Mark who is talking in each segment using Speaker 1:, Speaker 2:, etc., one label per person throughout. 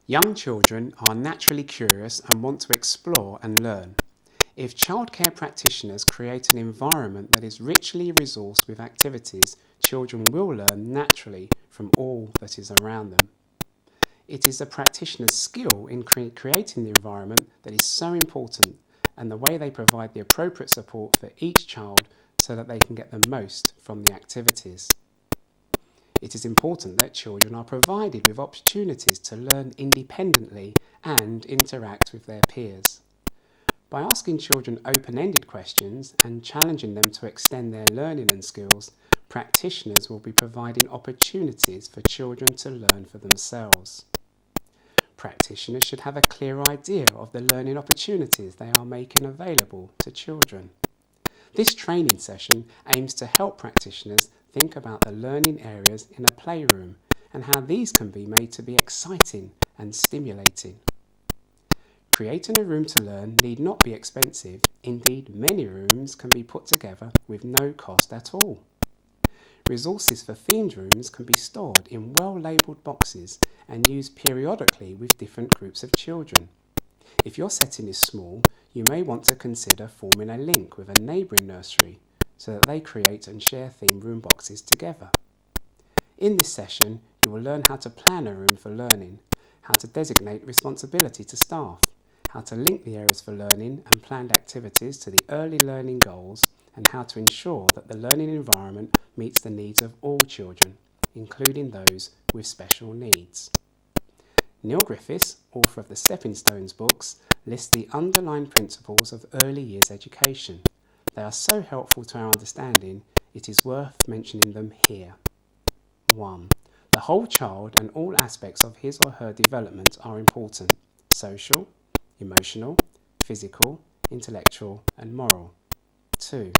Speaker 1: Young children are naturally curious and want to explore and learn. If childcare practitioners create an environment that is richly resourced with activities, children will learn naturally from all that is around them. It is the practitioner's skill in creating the environment that is so important, and the way they provide the appropriate support for each child so that they can get the most from the activities. It is important that children are provided with opportunities to learn independently and interact with their peers. By asking children open-ended questions and challenging them to extend their learning and skills, practitioners will be providing opportunities for children to learn for themselves. Practitioners should have a clear idea of the learning opportunities they are making available to children. This training session aims to help practitioners think about the learning areas in a playroom and how these can be made to be exciting and stimulating. Creating a room to learn need not be expensive. Indeed, many rooms can be put together with no cost at all. Resources for themed rooms can be stored in well-labelled boxes and used periodically with different groups of children. If your setting is small, you may want to consider forming a link with a neighbouring nursery so that they create and share themed room boxes together. In this session, you will learn how to plan a room for learning, how to designate responsibility to staff, how to link the areas for learning and planned activities to the early learning goals, and how to ensure that the learning environment meets the needs of all children, including those with special needs. Neil Griffiths, author of the Stepping Stones books, lists the underlying principles of early years education. They are so helpful to our understanding, it is worth mentioning them here. 1. The whole child and all aspects of his or her development are important: social, emotional, physical, intellectual, and moral. 2.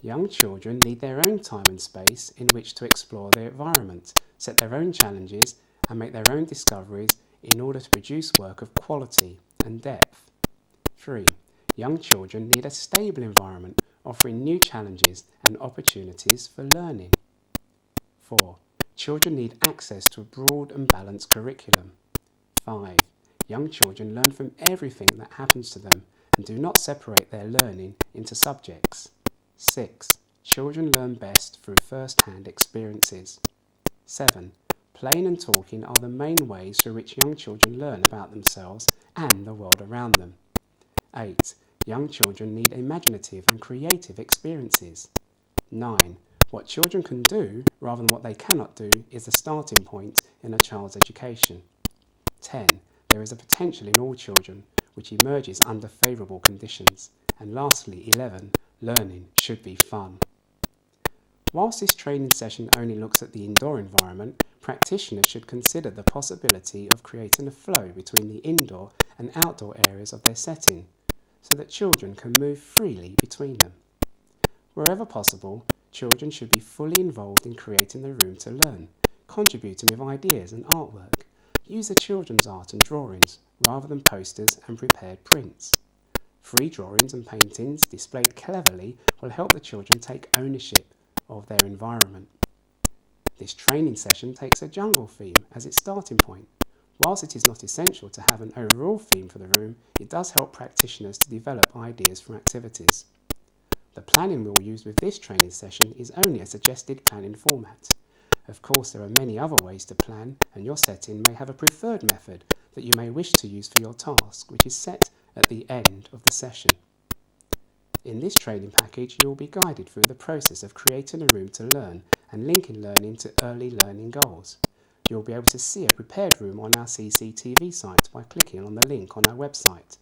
Speaker 1: Young children need their own time and space in which to explore their environment, set their own challenges, and make their own discoveries in order to produce work of quality and depth. 3. Young children need a stable environment offering new challenges and opportunities for learning. 4. Children need access to a broad and balanced curriculum. 5. Young children learn from everything that happens to them and do not separate their learning into subjects. 6. Children learn best through first-hand experiences. 7. Playing and talking are the main ways through which young children learn about themselves and the world around them. 8. Young children need imaginative and creative experiences. 9. What children can do rather than what they cannot do is the starting point in a child's education. 10. There is a potential in all children which emerges under favourable conditions. And lastly, 11. Learning should be fun. Whilst this training session only looks at the indoor environment, practitioners should consider the possibility of creating a flow between the indoor and outdoor areas of their setting, so that children can move freely between them. Wherever possible, children should be fully involved in creating the room to learn, contributing with ideas and artwork. Use the children's art and drawings rather than posters and prepared prints. Free drawings and paintings displayed cleverly will help the children take ownership of their environment. This training session takes a jungle theme as its starting point. Whilst it is not essential to have an overall theme for the room, it does help practitioners to develop ideas for activities. The planning we'll use with this training session is only a suggested planning format. Of course, there are many other ways to plan, and your setting may have a preferred method that you may wish to use for your task, which is set at the end of the session. In this training package, you will be guided through the process of creating a room to learn and linking learning to early learning goals. You'll be able to see a prepared room on our CCTV site by clicking on the link on our website,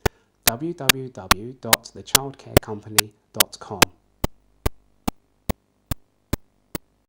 Speaker 1: www.thechildcarecompany.com.